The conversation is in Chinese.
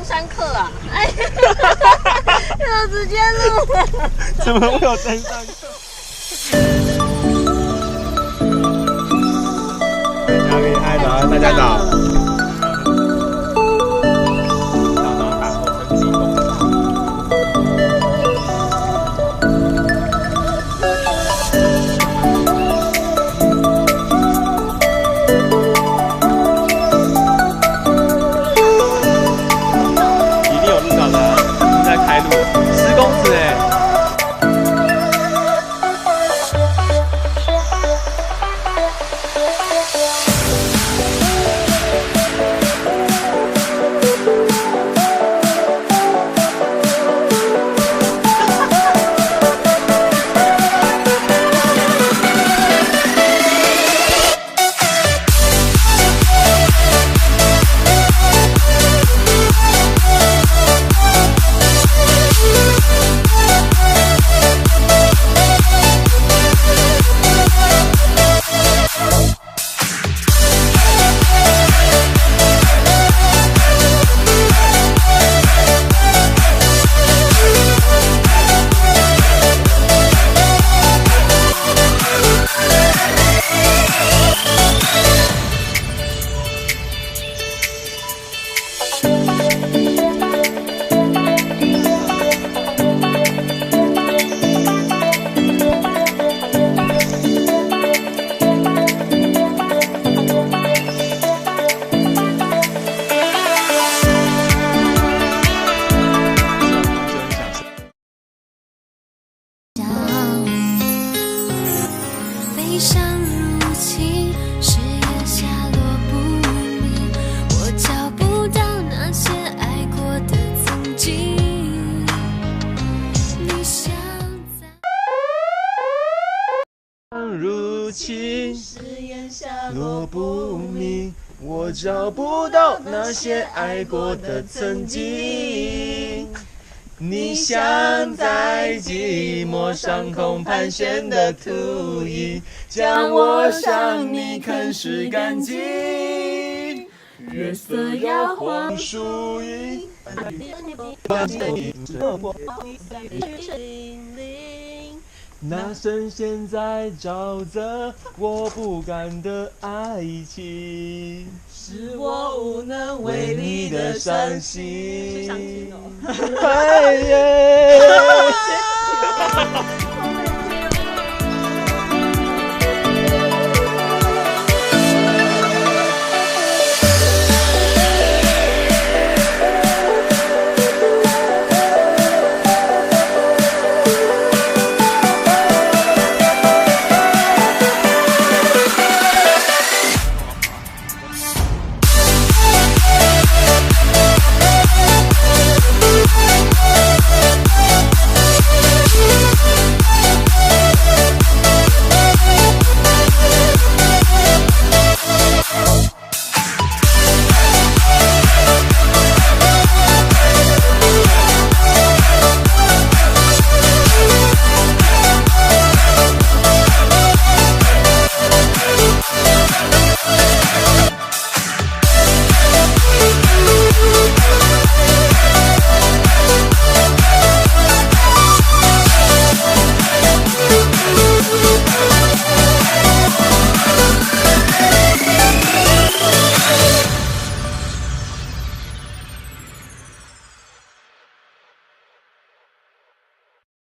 山客啊！哎，要直接录了。怎么会有登山客？大家嗨，早安，大家早。如情，誓言下落不明，我找不到那些爱过的曾经。你像在寂寞上空盘旋的秃鹰，将我向你啃食干净。月色摇晃树影，那深陷在沼泽我不甘的爱情，是我无能为力的伤心。是伤心哦。